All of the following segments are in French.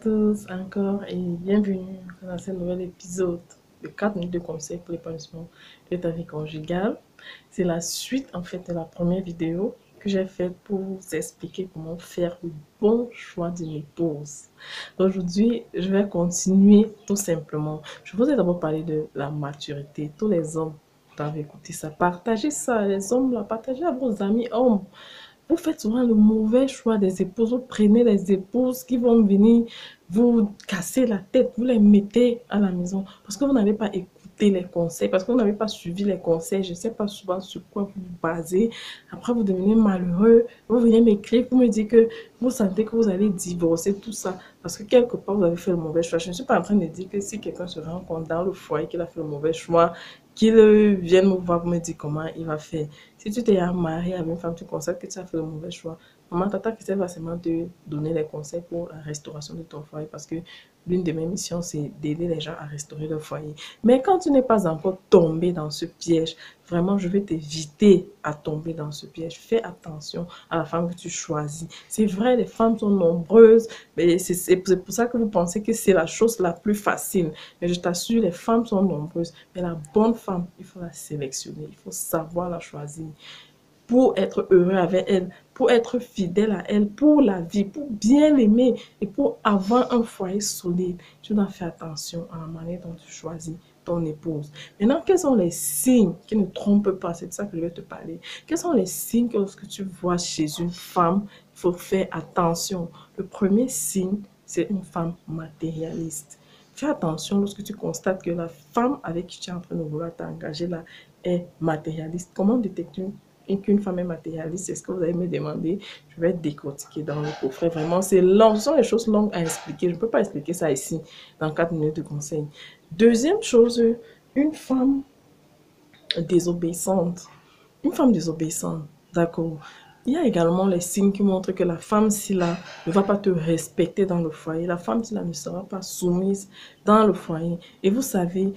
tous encore et bienvenue dans ce nouvel épisode de 4 minutes de conseils pour l'épanouissement de ta vie conjugale. C'est la suite en fait de la première vidéo que j'ai faite pour vous expliquer comment faire le bon choix d'une épouse. Aujourd'hui, je vais continuer tout simplement. Je vous ai d'abord parlé de la maturité. Tous les hommes doivent écouter ça. Partagez ça, les hommes, là, partagez à vos amis hommes. Vous faites souvent le mauvais choix des épouses. Vous prenez les épouses qui vont venir vous casser la tête. Vous les mettez à la maison parce que vous n'avez pas écouté les conseils, parce que vous n'avez pas suivi les conseils. Je ne sais pas souvent sur quoi vous vous basez. Après, vous devenez malheureux. Vous venez m'écrire pour me dire que vous sentez que vous allez divorcer, tout ça. Parce que quelque part, vous avez fait le mauvais choix. Je ne suis pas en train de dire que si quelqu'un se rend compte dans le foyer qu'il a fait le mauvais choix, qu'il vienne me voir pour me dire comment il va faire. Si tu t'es marié avec une femme, tu constates que tu as fait le mauvais choix. Maman, tata, qui va seulement te donner les conseils pour la restauration de ton foyer parce que l'une de mes missions, c'est d'aider les gens à restaurer leur foyer. Mais quand tu n'es pas encore tombé dans ce piège, vraiment, je vais t'éviter à tomber dans ce piège. Fais attention à la femme que tu choisis. C'est vrai, les femmes sont nombreuses, mais c'est pour ça que vous pensez que c'est la chose la plus facile. Mais je t'assure, les femmes sont nombreuses. Mais la bonne femme, il faut la sélectionner. Il faut savoir la choisir pour être heureux avec elle, pour être fidèle à elle, pour la vie, pour bien l'aimer et pour avoir un foyer solide. Tu dois faire attention à la manière dont tu choisis ton épouse. Maintenant, quels sont les signes qui ne trompent pas? C'est de ça que je vais te parler. Quels sont les signes que lorsque tu vois chez une femme, il faut faire attention? Le premier signe, c'est une femme matérialiste. Fais attention lorsque tu constates que la femme avec qui tu es en train de vouloir t'engager là est matérialiste. Comment détecter qu'une femme est matérialiste? C'est ce que vous allez me demander. Je vais décortiquer dans le coffret. Vraiment, c'est long. Ce sont des choses longues à expliquer. Je ne peux pas expliquer ça ici dans 4 minutes de conseil. Deuxième chose, une femme désobéissante. Une femme désobéissante, d'accord. Il y a également les signes qui montrent que la femme, si là, ne va pas te respecter dans le foyer. La femme, si là, ne sera pas soumise dans le foyer. Et vous savez,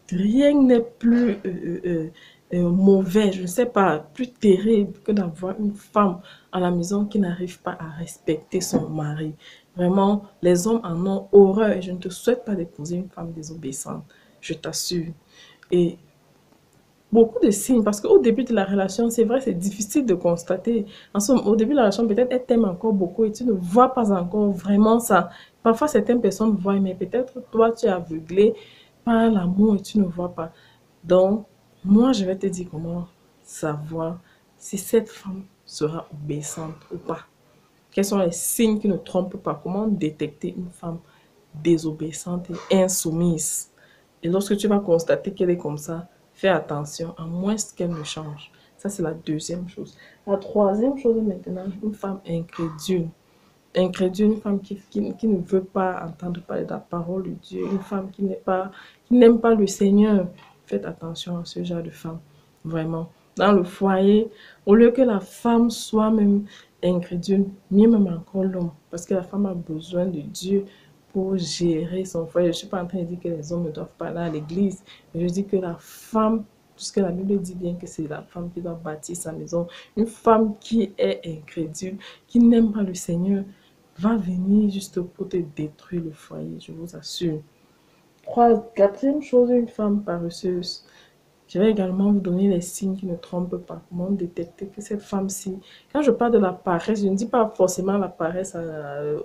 rien n'est plus mauvais, je ne sais pas, plus terrible que d'avoir une femme à la maison qui n'arrive pas à respecter son mari. Vraiment, les hommes en ont horreur et je ne te souhaite pas d'épouser une femme désobéissante, je t'assure. Et beaucoup de signes, parce qu'au début de la relation, c'est vrai, c'est difficile de constater. En somme, au début de la relation, peut-être elle t'aime encore beaucoup et tu ne vois pas encore vraiment ça. Parfois, certaines personnes voient, mais peut-être toi, tu es aveuglé par l'amour et tu ne vois pas. Donc, moi, je vais te dire comment savoir si cette femme sera obéissante ou pas. Quels sont les signes qui ne trompent pas? Comment détecter une femme désobéissante et insoumise? Et lorsque tu vas constater qu'elle est comme ça, fais attention, à moins qu'elle ne change. Ça, c'est la deuxième chose. La troisième chose maintenant, une femme incrédule. Incrédule, une femme qui ne veut pas entendre parler de la parole de Dieu, une femme qui n'aime pas le Seigneur. Faites attention à ce genre de femme, vraiment. Dans le foyer, au lieu que la femme soit même incrédule, mieux même encore l'homme, parce que la femme a besoin de Dieu pour gérer son foyer. Je ne suis pas en train de dire que les hommes ne doivent pas aller à l'église, mais je dis que la femme, puisque la Bible dit bien que c'est la femme qui doit bâtir sa maison, une femme qui est incrédule, qui n'aime pas le Seigneur, va venir juste pour te détruire le foyer, je vous assure. Quatrième chose, une femme paresseuse. Je vais également vous donner les signes qui ne trompent pas. Comment détecter que cette femme-ci... Quand je parle de la paresse, je ne dis pas forcément la paresse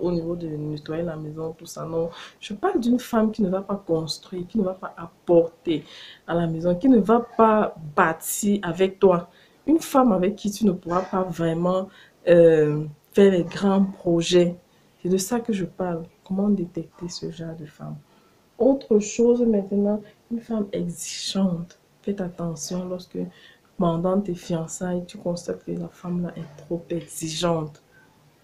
au niveau de nettoyer la maison, tout ça, non. Je parle d'une femme qui ne va pas construire, qui ne va pas apporter à la maison, qui ne va pas bâtir avec toi. Une femme avec qui tu ne pourras pas vraiment faire les grands projets. C'est de ça que je parle. Comment détecter ce genre de femme? Autre chose maintenant, une femme exigeante. Faites attention lorsque pendant tes fiançailles, tu constates que la femme là est trop exigeante.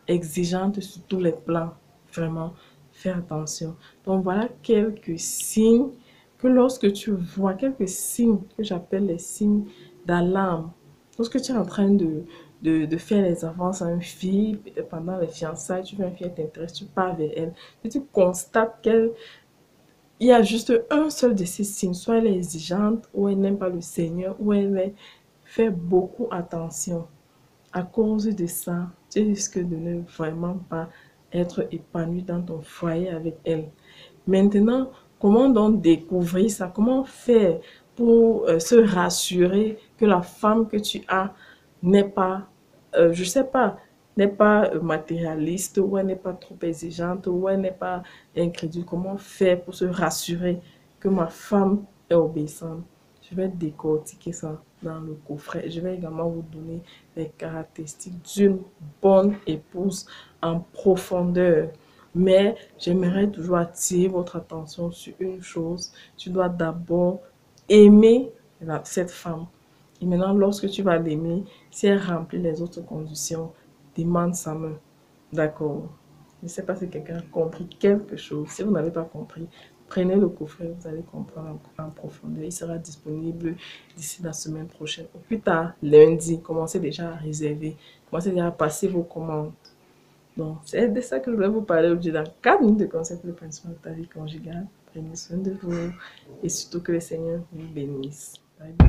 Exigeante sur tous les plans. Vraiment, fais attention. Donc voilà quelques signes que lorsque tu vois, quelques signes que j'appelle les signes d'alarme. Lorsque tu es en train de faire les avances à une fille, pendant les fiançailles, tu veux une fille, elle t'intéresse, tu pars vers elle, et tu constates qu'elle il y a juste un seul de ces signes. Soit elle est exigeante, ou elle n'aime pas le Seigneur, ou elle fait beaucoup attention. À cause de ça, tu risques de ne vraiment pas être épanoui dans ton foyer avec elle. Maintenant, comment donc découvrir ça? Comment faire pour se rassurer que la femme que tu as n'est pas, je sais pas, n'est pas matérialiste, ou elle n'est pas trop exigeante, ou elle n'est pas incrédule? Comment faire pour se rassurer que ma femme est obéissante? Je vais décortiquer ça dans le coffret. Je vais également vous donner les caractéristiques d'une bonne épouse en profondeur. Mais j'aimerais toujours attirer votre attention sur une chose. Tu dois d'abord aimer cette femme. Et maintenant, lorsque tu vas l'aimer, si elle remplit les autres conditions, demande sa main. D'accord? Je ne sais pas si quelqu'un a compris quelque chose. Si vous n'avez pas compris, prenez le coffret, vous allez comprendre en profondeur. Il sera disponible d'ici la semaine prochaine. Au plus tard, lundi, commencez déjà à réserver. Commencez déjà à passer vos commandes. Donc, c'est de ça que je vais vous parler aujourd'hui dans 4 minutes de concept le principal de ta vie conjugale. Prenez soin de vous et surtout que le Seigneur vous bénisse. Bye bye.